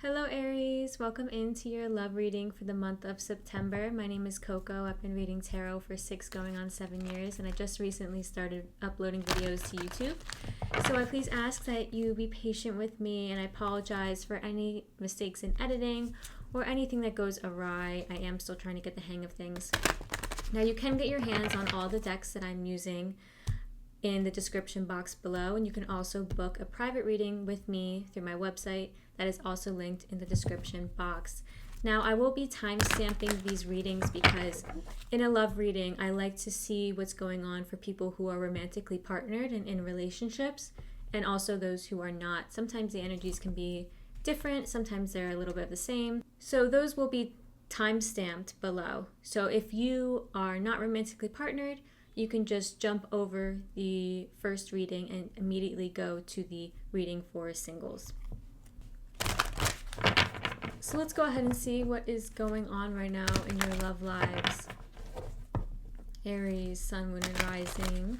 Hello Aries, welcome into your love reading for the month of September. My name is Coco. I've been reading tarot for 6 going on 7 years, and I just recently started uploading videos to YouTube. So I please ask that you be patient with me, and I apologize for any mistakes in editing or anything that goes awry. I am still trying to get the hang of things. Now you can get your hands on all the decks that I'm using in the description box below, and you can also book a private reading with me through my website that is also linked in the description box. Now I will be time stamping these readings because in a love reading I like to see what's going on for people who are romantically partnered and in relationships, and also those who are not. Sometimes the energies can be different, sometimes they're a little bit the same, so those will be time stamped below. So if you are not romantically partnered, you can just jump over the first reading and immediately go to the reading for singles. So let's go ahead and see what is going on right now in your love lives. Aries, Sun, Moon, and Rising.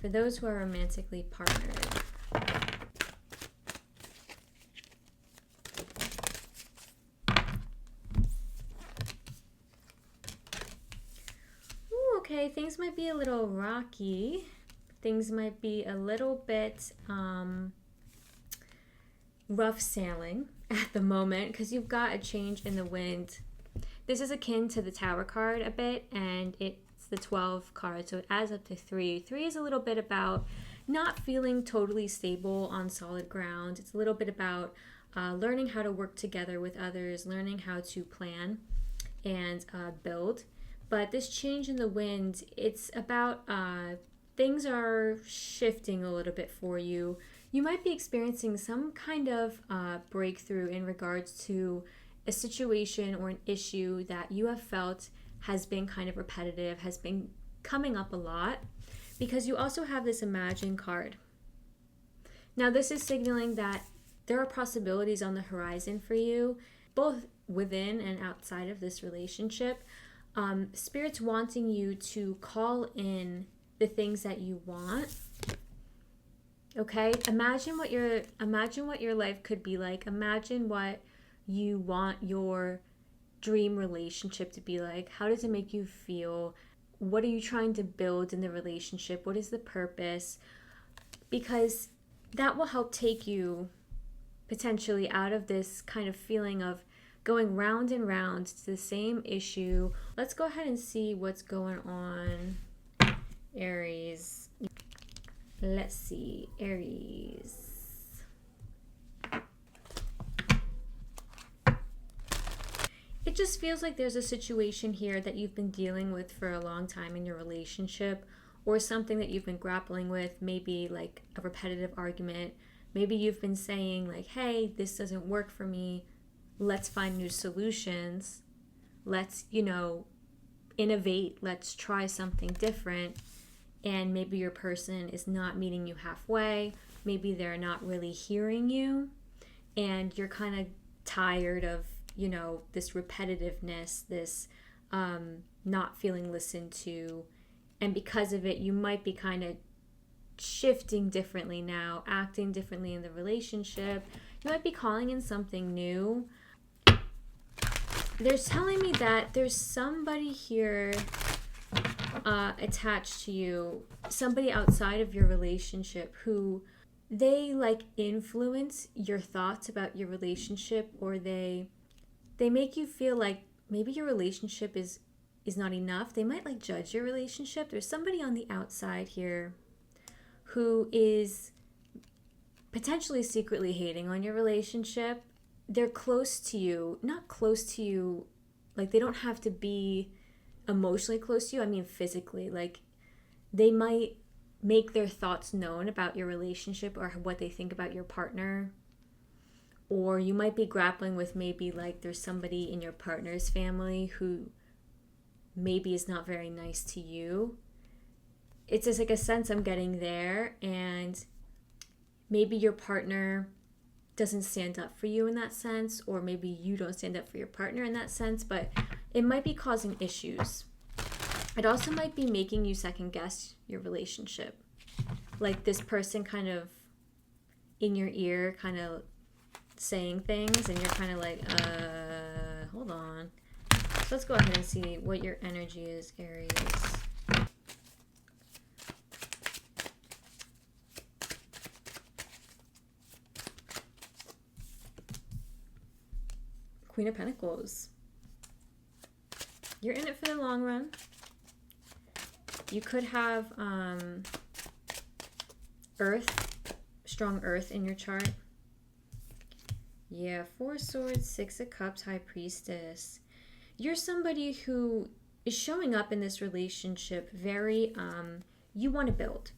For those who are romantically partnered. Okay, things might be a little rocky. Things might be a little bit rough sailing at the moment because you've got a change in the wind. This is akin to the Tower card a bit, and it's the 12 card, so it adds up to 3. 3 is a little bit about not feeling totally stable on solid ground. It's a little bit about learning how to work together with others, learning how to plan and build. But this change in the wind, it's about things are shifting a little bit for you. You might be experiencing some kind of breakthrough in regards to a situation or an issue that you have felt has been kind of repetitive, has been coming up a lot, because you also have this Imagine card. Now this is signaling that there are possibilities on the horizon for you, both within and outside of this relationship. Spirit's wanting you to call in the things that you want. Okay, imagine what your life could be like. Imagine what you want your dream relationship to be like. How does it make you feel? What are you trying to build in the relationship? What is the purpose? Because that will help take you potentially out of this kind of feeling of going round and round to the same issue. Let's go ahead and see what's going on, Aries. Let's see, Aries. It just feels like there's a situation here that you've been dealing with for a long time in your relationship, or something that you've been grappling with, maybe like a repetitive argument. Maybe you've been saying like, hey, this doesn't work for me. Let's find new solutions. Let's, innovate. Let's try something different. And maybe your person is not meeting you halfway. Maybe they're not really hearing you. And you're kind of tired of, this repetitiveness, this not feeling listened to. And because of it, you might be kind of shifting differently now, acting differently in the relationship. You might be calling in something new. They're telling me that there's somebody here attached to you, somebody outside of your relationship who they influence your thoughts about your relationship, or they make you feel like maybe your relationship is not enough. They might judge your relationship. There's somebody on the outside here who is potentially secretly hating on your relationship. They're close to you, not close to you, they don't have to be emotionally close to you. I mean physically. They might make their thoughts known about your relationship or what they think about your partner. Or you might be grappling with maybe there's somebody in your partner's family who maybe is not very nice to you. It's just a sense I'm getting there, and maybe your partner doesn't stand up for you in that sense, or maybe you don't stand up for your partner in that sense, but it might be causing issues. It also might be making you second guess your relationship. This person kind of in your ear, kind of saying things and you're kind of like, hold on. So let's go ahead and see what your energy is, Aries. Queen of Pentacles. You're in it for the long run. You could have Earth, strong Earth in your chart. Yeah, Four of Swords, Six of Cups, High Priestess. You're somebody who is showing up in this relationship very, you want to build.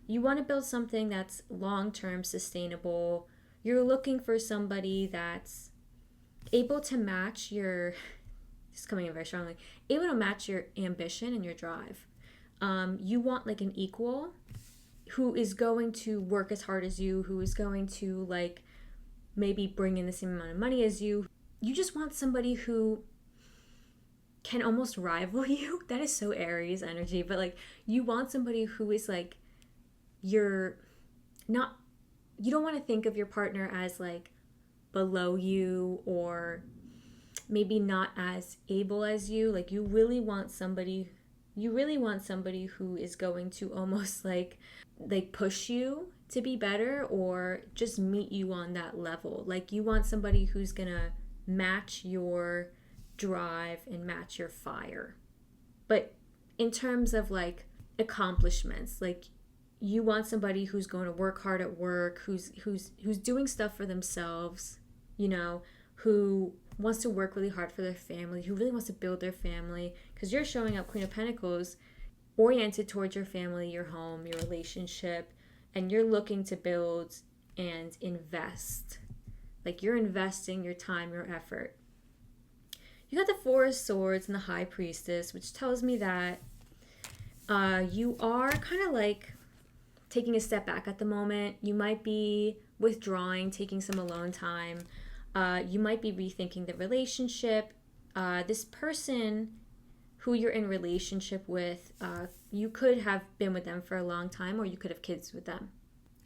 You want to build something that's long-term, sustainable. You're looking for somebody that's able to match your, this is coming in very strongly, able to match your ambition and your drive. You want like an equal who is going to work as hard as you, who is going to like maybe bring in the same amount of money as you. You just want somebody who can almost rival you. That is so Aries energy, but like you want somebody who is like, you're not, you don't want to think of your partner as like below you or maybe not as able as you. Like you really want somebody who is going to almost like push you to be better or just meet you on that level. Like you want somebody who's gonna match your drive and match your fire. But in terms of like accomplishments, like you want somebody who's going to work hard at work, who's doing stuff for themselves, you know, who wants to work really hard for their family, who really wants to build their family, because you're showing up Queen of Pentacles oriented towards your family, your home, your relationship, and you're looking to build and invest. Like you're investing your time, your effort. You got the Four of Swords and the High Priestess, which tells me that you are kind of like taking a step back at the moment. You might be withdrawing, taking some alone time. You might be rethinking the relationship. This person who you're in relationship with, you could have been with them for a long time, or you could have kids with them.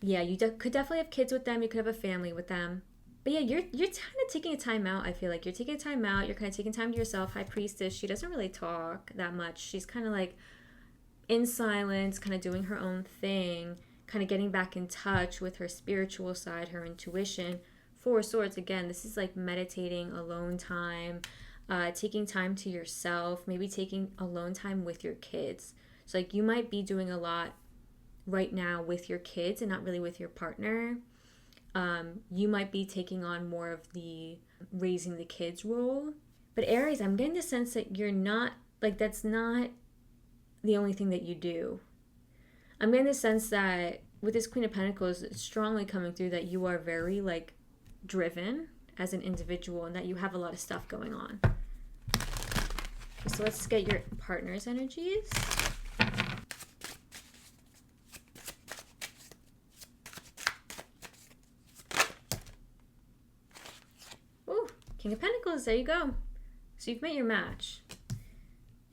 Yeah, you could definitely have kids with them. You could have a family with them. But yeah, you're kind of taking a time out. I feel like you're taking a time out. You're kind of taking time to yourself. High Priestess, she doesn't really talk that much. She's kind of like in silence, kind of doing her own thing, kind of getting back in touch with her spiritual side, her intuition. Four of Swords, again, this is like meditating, alone time, taking time to yourself, maybe taking alone time with your kids. So like you might be doing a lot right now with your kids and not really with your partner. You might be taking on more of the raising the kids role. But Aries, I'm getting the sense that you're not, like that's not the only thing that you do. I'm getting the sense that with this Queen of Pentacles, it's strongly coming through that you are very like driven as an individual and that you have a lot of stuff going on. So let's get your partner's energies. Ooh, King of Pentacles, there you go. So you've met your match.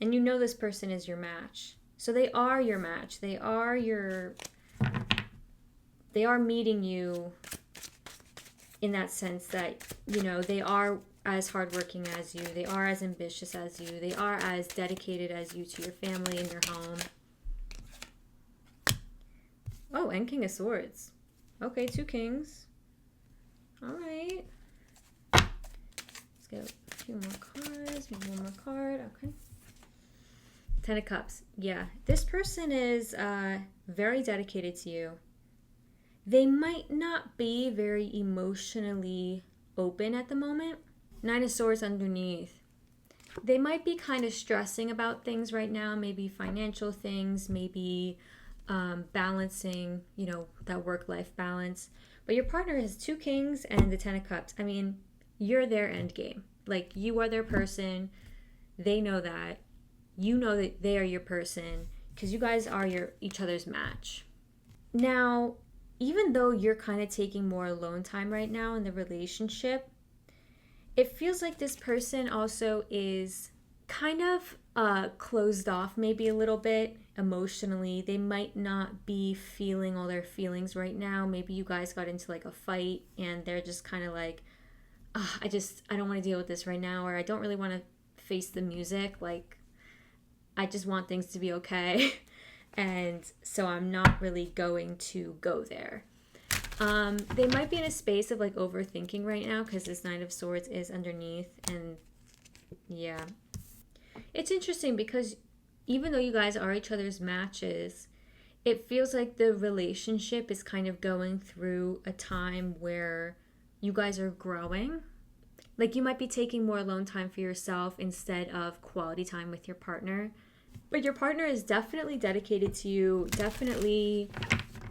And you know this person is your match. So they are your match. They are meeting you in that sense that, you know, they are as hardworking as you. They are as ambitious as you. They are as dedicated as you to your family and your home. Oh, and King of Swords. Okay, two kings. All right. Let's get a few more cards. Maybe one more card. Okay. Ten of Cups. Yeah, this person is very dedicated to you. They might not be very emotionally open at the moment. Nine of Swords underneath. They might be kind of stressing about things right now, maybe financial things, maybe balancing, you know, that work-life balance. But your partner has two kings and the Ten of Cups. I mean, you're their end game. Like, you are their person. They know that. You know that they are your person because you guys are each other's match. Now, even though you're kind of taking more alone time right now in the relationship, it feels like this person also is kind of closed off maybe a little bit emotionally. They might not be feeling all their feelings right now. Maybe you guys got into like a fight and they're just kind of like, oh, I don't want to deal with this right now, or I don't really want to face the music. Like, I just want things to be okay. And so I'm not really going to go there. They might be in a space of like overthinking right now because this Nine of Swords is underneath. And yeah, it's interesting because even though you guys are each other's matches, it feels like the relationship is kind of going through a time where you guys are growing. Like, you might be taking more alone time for yourself instead of quality time with your partner. But your partner is definitely dedicated to you, definitely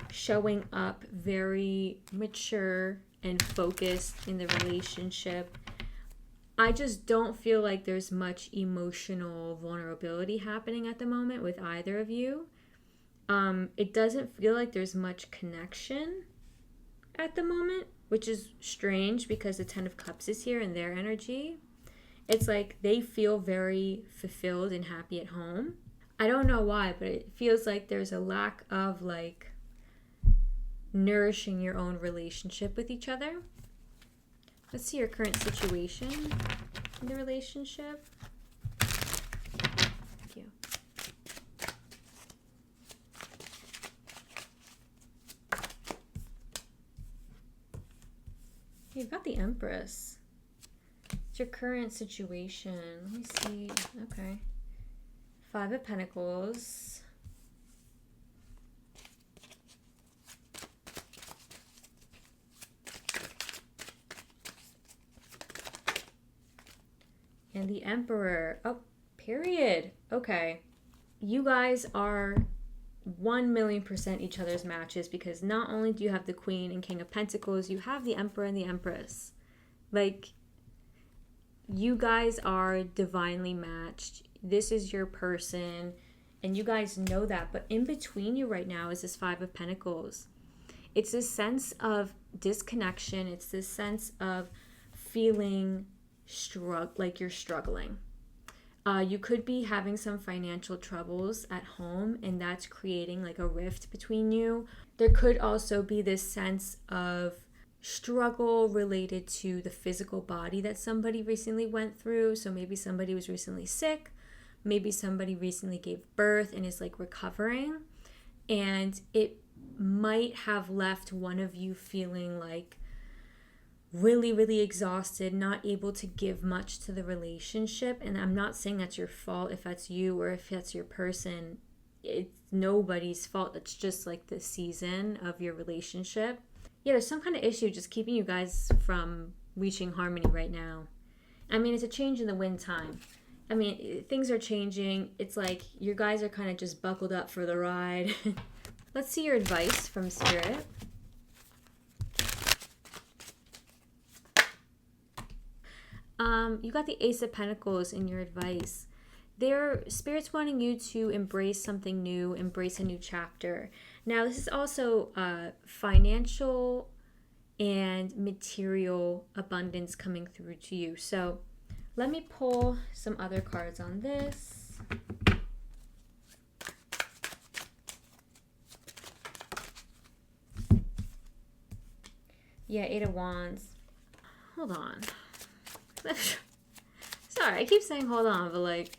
showing up very mature and focused in the relationship. I just don't feel like there's much emotional vulnerability happening at the moment with either of you. It doesn't feel like there's much connection at the moment, which is strange because the Ten of Cups is here in their energy. It's like they feel very fulfilled and happy at home. I don't know why, but it feels like there's a lack of like nourishing your own relationship with each other. Let's see your current situation in the relationship. Thank you. You've got the Empress. It's your current situation. Let me see. Okay. Five of Pentacles. And the Emperor. Oh, period. Okay. You guys are 1,000,000% each other's matches because not only do you have the Queen and King of Pentacles, you have the Emperor and the Empress. Like, you guys are divinely matched. This is your person, and you guys know that. But in between you right now is this Five of Pentacles. It's this sense of disconnection. It's this sense of feeling like you're struggling. You could be having some financial troubles at home, and that's creating like a rift between you. There could also be this sense of struggle related to the physical body that somebody recently went through. So maybe somebody was recently sick. Maybe somebody recently gave birth and is like recovering. And it might have left one of you feeling like really, really exhausted, not able to give much to the relationship. And I'm not saying that's your fault if that's you or if that's your person. It's nobody's fault. It's just like the season of your relationship. Yeah, there's some kind of issue just keeping you guys from reaching harmony right now. I mean, it's a change in the wind time. I mean, things are changing. It's like you guys are kind of just buckled up for the ride. Let's see your advice from Spirit. You got the Ace of Pentacles in your advice. Spirit's wanting you to embrace something new, embrace a new chapter. Now, this is also financial and material abundance coming through to you. So let me pull some other cards on this. Yeah, Eight of Wands. Hold on. Sorry, I keep saying hold on, but like...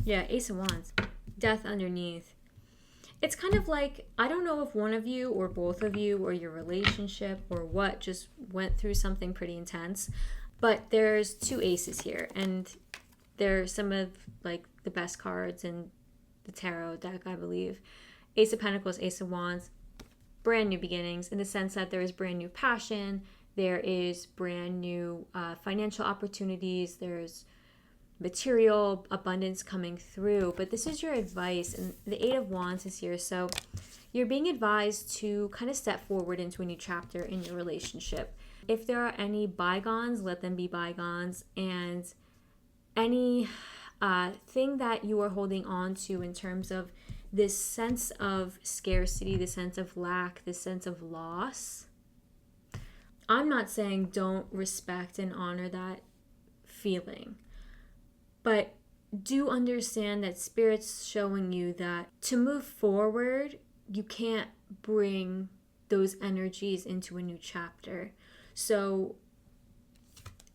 Yeah, Ace of Wands. Death underneath. It's kind of like, I don't know if one of you or both of you or your relationship or what just went through something pretty intense, but there's two aces here, and they're some of like the best cards in the tarot deck, I believe. Ace of Pentacles, Ace of Wands. Brand new beginnings in the sense that there is brand new passion, there is brand new financial opportunities, there's material abundance coming through. But this is your advice, and the Eight of Wands is here, so you're being advised to kind of step forward into a new chapter in your relationship. If there are any bygones, let them be bygones, and any thing that you are holding on to in terms of this sense of scarcity, this sense of lack, this sense of loss, I'm not saying don't respect and honor that feeling, but do understand that Spirit's showing you that to move forward, you can't bring those energies into a new chapter. So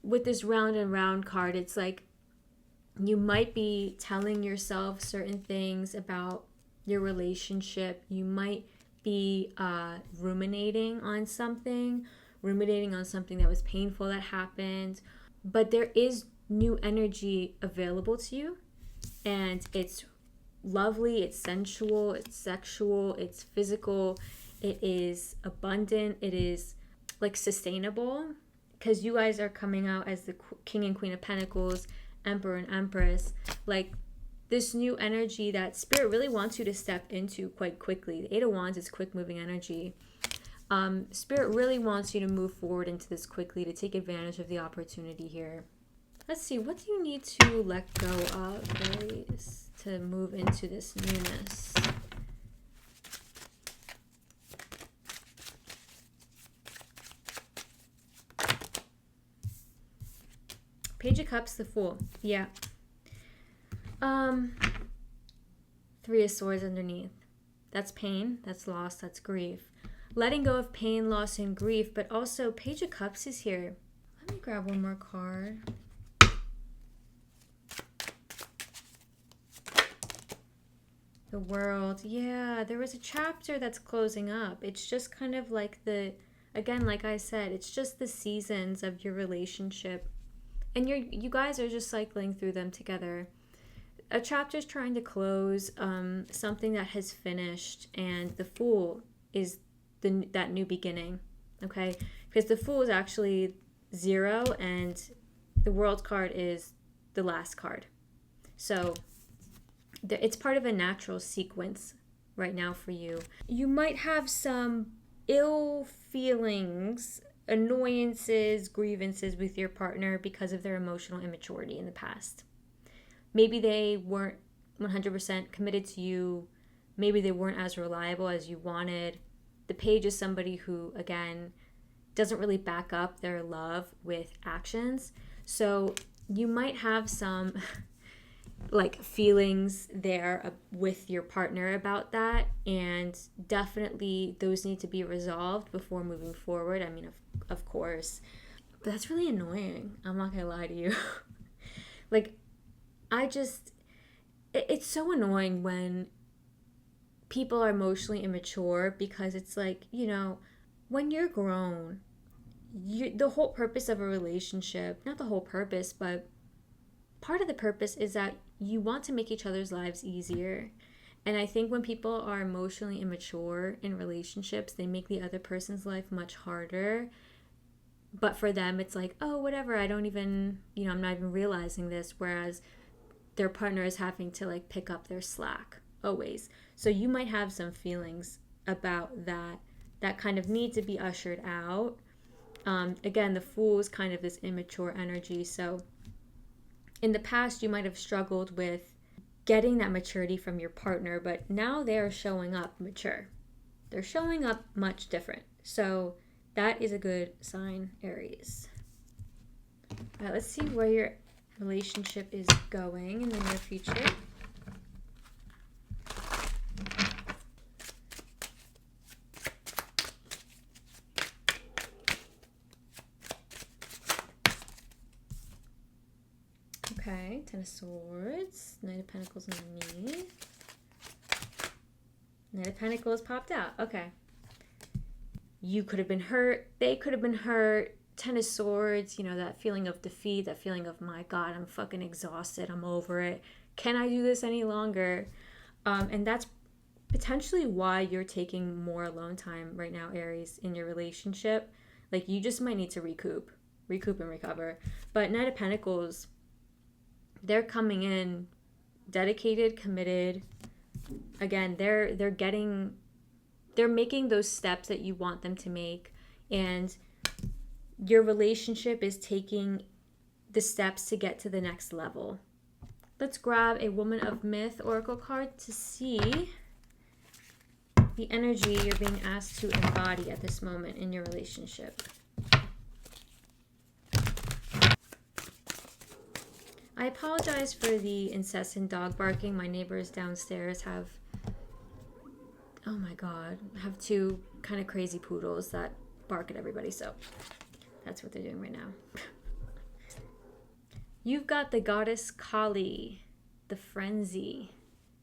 with this round and round card, it's like you might be telling yourself certain things about your relationship. You might be ruminating on something that was painful that happened, but there is new energy available to you, and it's lovely, it's sensual, it's sexual, it's physical, it is abundant, it is like sustainable, because you guys are coming out as the King and Queen of Pentacles, Emperor and Empress. Like, this new energy that Spirit really wants you to step into quite quickly. The Eight of Wands is quick moving energy. Spirit really wants you to move forward into this quickly, to take advantage of the opportunity here. Let's see, what do you need to let go of, Aries, to move into this newness? Page of Cups, the Fool. Yeah. Three of Swords underneath. That's pain, that's loss, that's grief. Letting go of pain, loss, and grief, but also Page of Cups is here. Let me grab one more card. The World. Yeah, there was a chapter that's closing up. It's just kind of like again, like I said, it's just the seasons of your relationship. And you guys are just cycling through them together. A chapter's trying to close, something that has finished, and the Fool is that new beginning, okay? Because the Fool is actually 0, and the World card is the last card. So it's part of a natural sequence right now for you. You might have some ill feelings, annoyances, grievances with your partner because of their emotional immaturity in the past. Maybe they weren't 100% committed to you. Maybe they weren't as reliable as you wanted. The Page is somebody who, again, doesn't really back up their love with actions. So you might have some like feelings there with your partner about that, and definitely those need to be resolved before moving forward. I mean, of course, but that's really annoying. I'm not gonna lie to you. Like, it's so annoying when people are emotionally immature, because it's like, when you're grown, the whole purpose of a relationship, not the whole purpose, but part of the purpose is that you want to make each other's lives easier. And I think when people are emotionally immature in relationships, they make the other person's life much harder. But for them, it's like, oh, whatever, I don't even, I'm not even realizing this. Whereas their partner is having to like pick up their slack always. So you might have some feelings about that kind of need to be ushered out. Again, the Fool is kind of this immature energy. So in the past, you might have struggled with getting that maturity from your partner, but now they are showing up mature. They're showing up much different. So that is a good sign, Aries. All right, let's see where your relationship is going in the near future. Okay, Ten of Swords, Knight of Pentacles underneath. Knight of Pentacles popped out. Okay. You could have been hurt. They could have been hurt. Ten of Swords, that feeling of defeat, that feeling of, my God, I'm fucking exhausted. I'm over it. Can I do this any longer? And that's potentially why you're taking more alone time right now, Aries, in your relationship. Like, you just might need to recoup and recover. But Knight of Pentacles, they're coming in dedicated, committed. Again, they're making those steps that you want them to make, and your relationship is taking the steps to get to the next level. Let's grab a Woman of Myth Oracle card to see the energy you're being asked to embody at this moment in your relationship. I apologize for the incessant dog barking. My neighbors downstairs have, oh my god, have two kind of crazy poodles that bark at everybody, so that's what they're doing right now. You've got the goddess Kali, the frenzy.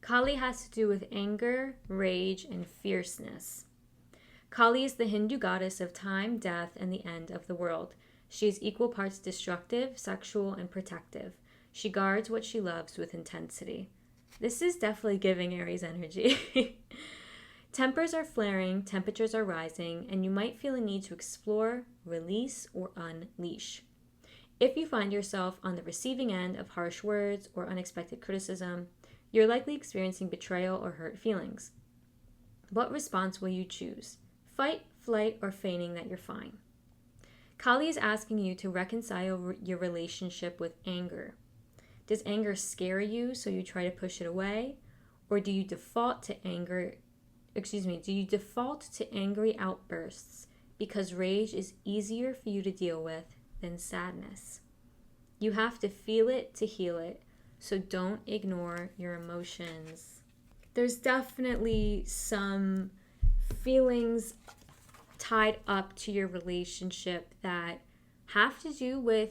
Kali has to do with anger, rage, and fierceness. Kali is the Hindu goddess of time, death, and the end of the world. She is equal parts destructive, sexual, and protective. She guards what she loves with intensity. This is definitely giving Aries energy. Tempers are flaring, temperatures are rising, and you might feel a need to explore, release, or unleash. If you find yourself on the receiving end of harsh words or unexpected criticism, you're likely experiencing betrayal or hurt feelings. What response will you choose? Fight, flight, or feigning that you're fine? Kali is asking you to reconcile your relationship with anger. Does anger scare you so you try to push it away? Or do you default to angry outbursts because rage is easier for you to deal with than sadness? You have to feel it to heal it, so don't ignore your emotions. There's definitely some feelings tied up to your relationship that have to do with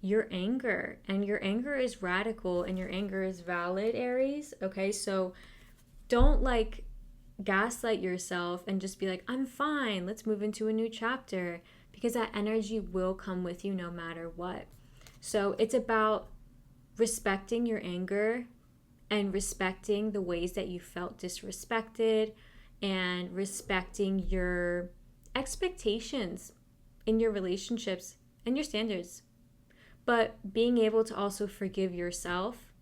your anger, and your anger is radical and your anger is valid, Aries. Okay, so don't gaslight yourself and just be like, I'm fine, let's move into a new chapter, because that energy will come with you no matter what. So it's about respecting your anger and respecting the ways that you felt disrespected and respecting your expectations in your relationships and your standards. But being able to also forgive yourself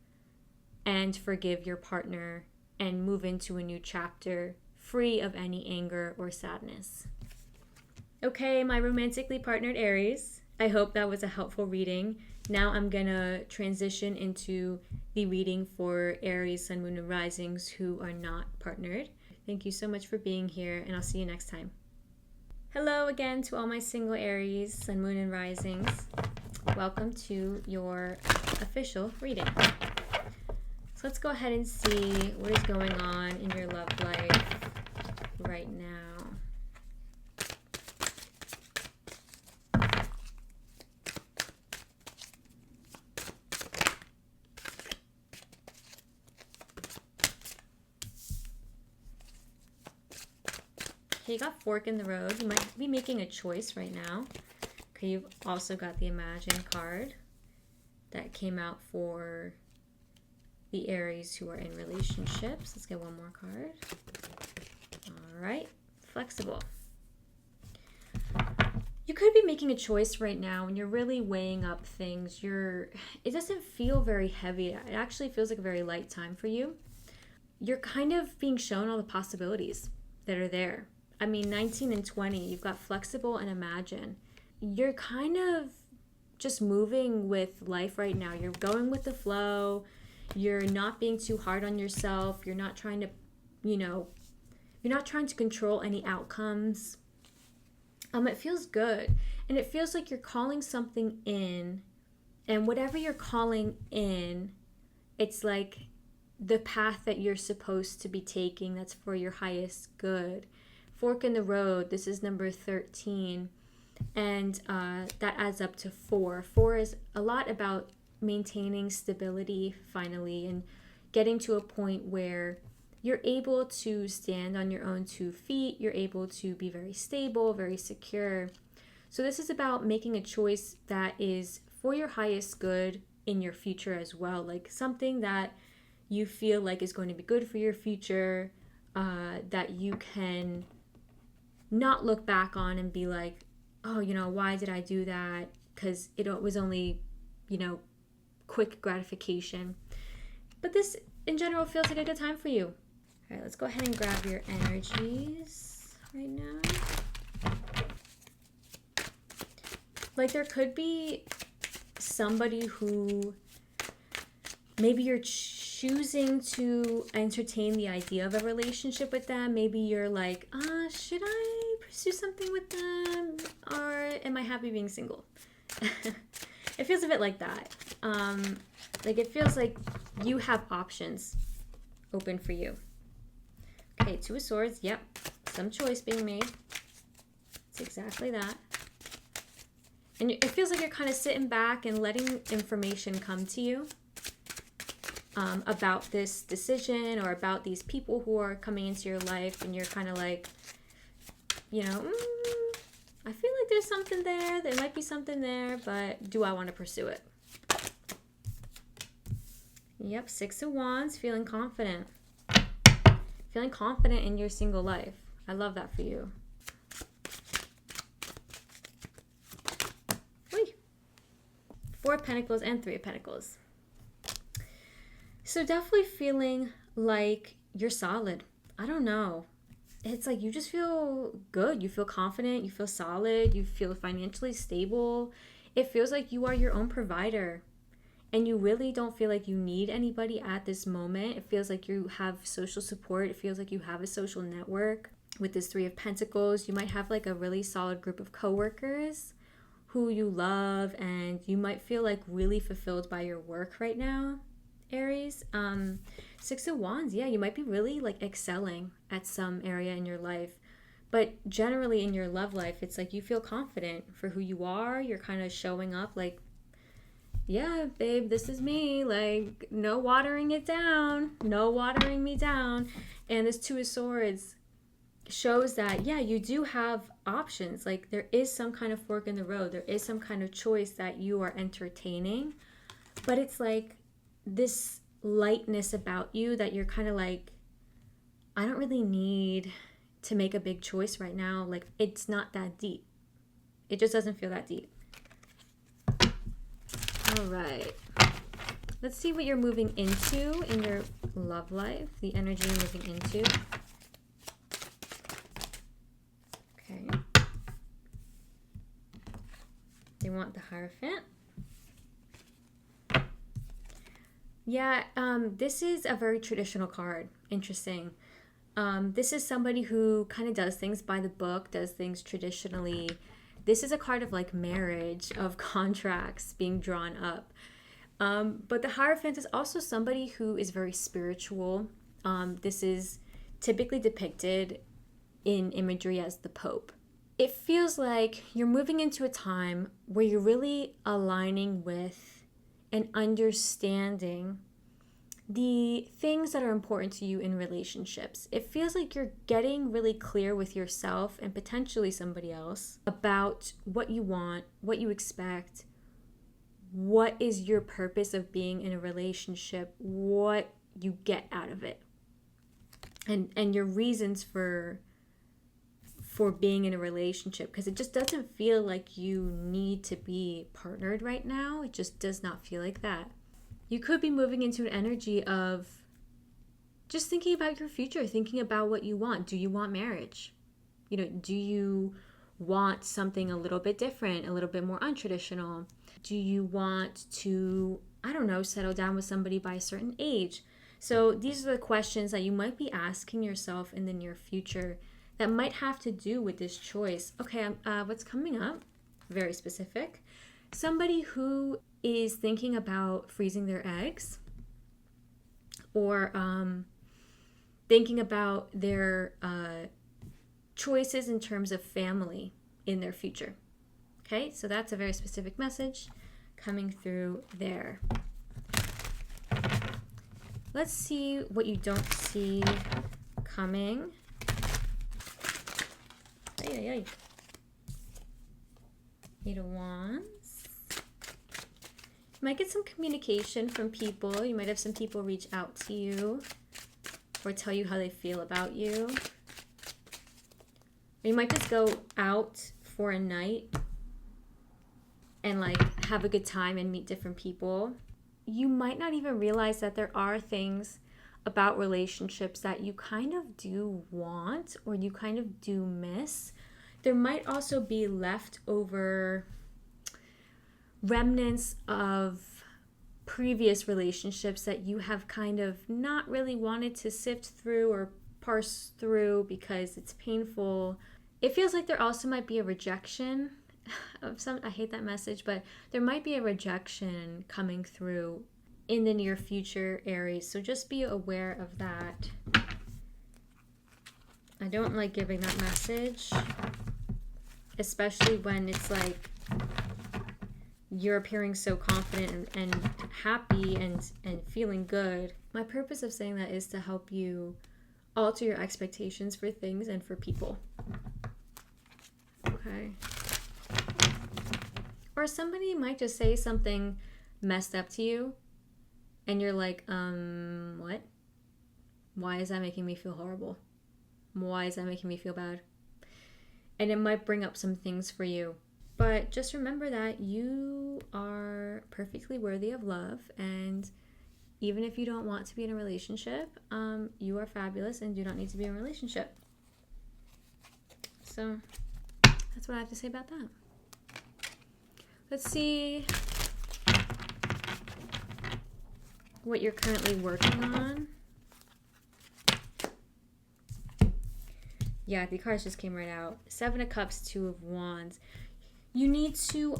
and forgive your partner and move into a new chapter free of any anger or sadness. Okay, my romantically partnered Aries, I hope that was a helpful reading. Now I'm gonna transition into the reading for Aries, Sun, Moon, and Risings who are not partnered. Thank you so much for being here, and I'll see you next time. Hello again to all my single Aries, Sun, Moon, and Risings. Welcome to your official reading. So let's go ahead and see what is going on in your love life right now. Okay, you got fork in the road. You might be making a choice right now. Okay, you've also got the Imagine card that came out for the Aries who are in relationships. Let's get one more card. All right, flexible. You could be making a choice right now and you're really weighing up things. It doesn't feel very heavy. It actually feels like a very light time for you. You're kind of being shown all the possibilities that are there. I mean, 19 and 20, you've got flexible and imagine. You're kind of just moving with life right now. You're going with the flow. You're not being too hard on yourself. You're not trying to, you're not trying to control any outcomes. It feels good. And it feels like you're calling something in. And whatever you're calling in, it's like the path that you're supposed to be taking that's for your highest good. Fork in the road, this is number 13. And that adds up to 4. 4 is a lot about maintaining stability finally and getting to a point where you're able to stand on your own 2 feet. You're able to be very stable, very secure. So this is about making a choice that is for your highest good in your future as well. Like something that you feel like is going to be good for your future, that you can not look back on and be like, oh, why did I do that? Because it was only, quick gratification. But this, in general, feels like a good time for you. All right, let's go ahead and grab your energies right now. Like there could be somebody who maybe you're choosing to entertain the idea of a relationship with them. Maybe you're like, should I pursue something with them? Or am I happy being single? It feels a bit like that. Like it feels like you have options open for you. Okay, Two of Swords. Yep, some choice being made. It's exactly that. And it feels like you're kind of sitting back and letting information come to you about this decision or about these people who are coming into your life. And you're kind of like, you know, I feel like there's something there. There might be something there, but do I want to pursue it? Yep, Six of Wands, feeling confident. Feeling confident in your single life. I love that for you. Four of Pentacles and Three of Pentacles. So definitely feeling like you're solid. I don't know. It's like you just feel good. You feel confident. You feel solid. You feel financially stable. It feels like you are your own provider. And you really don't feel like you need anybody at this moment. It feels like you have social support. It feels like you have a social network. With this Three of Pentacles, you might have like a really solid group of coworkers who you love, and you might feel like really fulfilled by your work right now, Aries. Six of Wands, yeah, you might be really like excelling at some area in your life, but generally in your love life, it's like you feel confident for who you are. You're kind of showing up like, yeah, babe, this is me. Like, no watering it down, no watering me down. And this Two of Swords shows that, yeah, you do have options. Like there is some kind of fork in the road. There is some kind of choice that you are entertaining, but it's like this lightness about you that you're kind of like, I don't really need to make a big choice right now. Like it's not that deep. It just doesn't feel that deep. All right. Let's see what you're moving into in your love life, the energy you're moving into. Okay. They want the Hierophant. Yeah, this is a very traditional card. Interesting. This is somebody who kind of does things by the book, does things traditionally. This is a card of like marriage, of contracts being drawn up. But the Hierophant is also somebody who is very spiritual. This is typically depicted in imagery as the Pope. It feels like you're moving into a time where you're really aligning with and understanding the things that are important to you in relationships. It feels like you're getting really clear with yourself and potentially somebody else about what you want, what you expect, what is your purpose of being in a relationship, what you get out of it, and your reasons for being in a relationship, because it just doesn't feel like you need to be partnered right now. It just does not feel like that. You could be moving into an energy of just thinking about your future, thinking about what you want. Do you want marriage? You know, do you want something a little bit different, a little bit more untraditional? Do you want to, I don't know, settle down with somebody by a certain age? So these are the questions that you might be asking yourself in the near future that might have to do with this choice. Okay, what's coming up? Very specific. Somebody who is thinking about freezing their eggs, or thinking about their choices in terms of family in their future. Okay, so that's a very specific message coming through there. Let's see what you don't see coming. Ay. Eight of Wands. You might get some communication from people. You might have some people reach out to you or tell you how they feel about you. Or you might just go out for a night and like have a good time and meet different people. You might not even realize that there are things about relationships that you kind of do want or you kind of do miss. There might also be leftover remnants of previous relationships that you have kind of not really wanted to sift through or parse through because it's painful. It feels like there also might be a rejection I hate that message, but there might be a rejection coming through in the near future, Aries. So just be aware of that. I don't like giving that message, especially when it's like you're appearing so confident and happy and feeling good. My purpose of saying that is to help you alter your expectations for things and for people. Okay. Or somebody might just say something messed up to you and you're like, what? Why is that making me feel horrible? Why is that making me feel bad? And it might bring up some things for you. But just remember that you are perfectly worthy of love, and even if you don't want to be in a relationship, you are fabulous and do not need to be in a relationship. So that's what I have to say about that. Let's see what you're currently working on. Yeah, the cards just came right out. 7 of Cups, 2 of Wands. You need to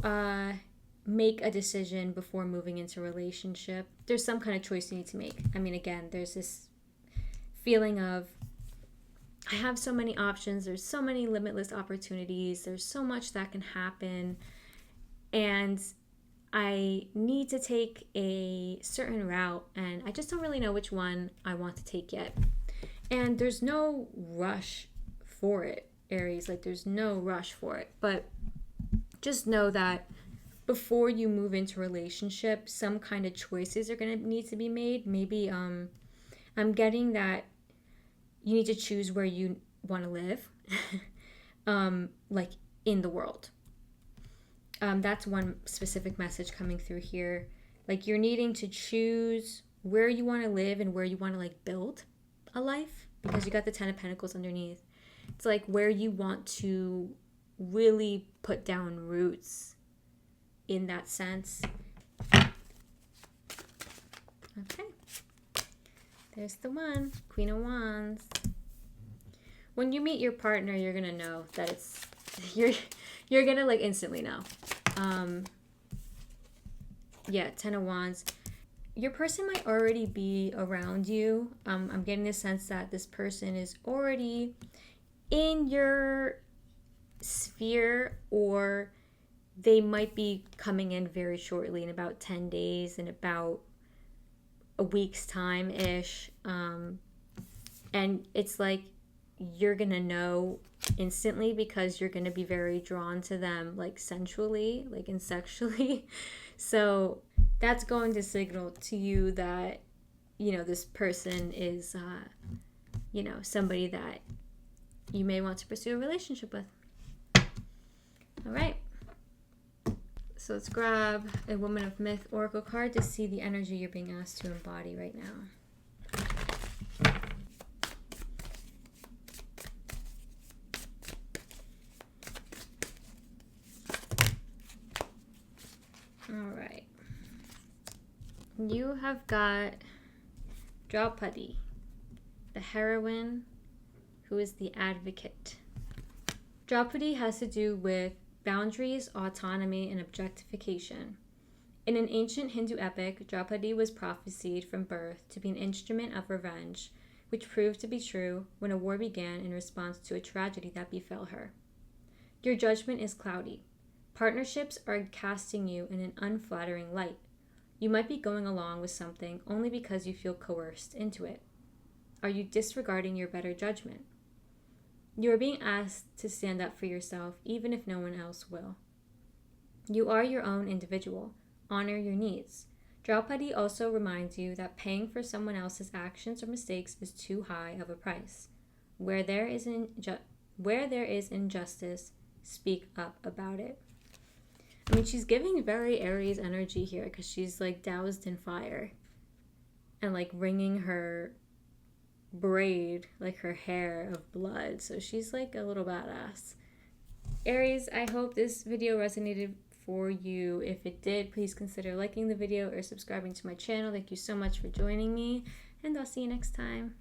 make a decision before moving into a relationship. There's some kind of choice you need to make. I mean, again, there's this feeling of, I have so many options. There's so many limitless opportunities. There's so much that can happen. And I need to take a certain route. And I just don't really know which one I want to take yet. And there's no rush for it, Aries. Like, there's no rush for it. But just know that before you move into a relationship, some kind of choices are going to need to be made. Maybe I'm getting that you need to choose where you want to live, like in the world. That's one specific message coming through here. Like, you're needing to choose where you want to live and where you want to like build a life, because you got the 10 of Pentacles underneath. It's like where you want to really put down roots in that sense. Okay. There's the one, Queen of Wands. When you meet your partner, you're going to know that it's, you're going to like instantly know. Yeah, 10 of Wands. Your person might already be around you. I'm getting the sense that this person is already in your sphere, or they might be coming in very shortly, in about 10 days, in about a week's time-ish. And it's like you're going to know instantly, because you're going to be very drawn to them, like sensually, like and sexually. So that's going to signal to you that, you know, this person is, you know, somebody that you may want to pursue a relationship with. All right. So let's grab a Woman of Myth Oracle card to see the energy you're being asked to embody right now. All right. You have got Draupadi, the heroine who is the advocate. Draupadi has to do with boundaries, autonomy, and objectification. In an ancient Hindu epic, Draupadi was prophesied from birth to be an instrument of revenge, which proved to be true when a war began in response to a tragedy that befell her. Your judgment is cloudy. Partnerships are casting you in an unflattering light. You might be going along with something only because you feel coerced into it. Are you disregarding your better judgment? You are being asked to stand up for yourself, even if no one else will. You are your own individual. Honor your needs. Draupadi also reminds you that paying for someone else's actions or mistakes is too high of a price. Where there is injustice, speak up about it. I mean, she's giving very Aries energy here, because she's like doused in fire and like wringing her braid, like her hair, of blood. So she's like a little badass. Aries, I hope this video resonated for you. If it did, please consider liking the video or subscribing to my channel. Thank you so much for joining me, and I'll see you next time.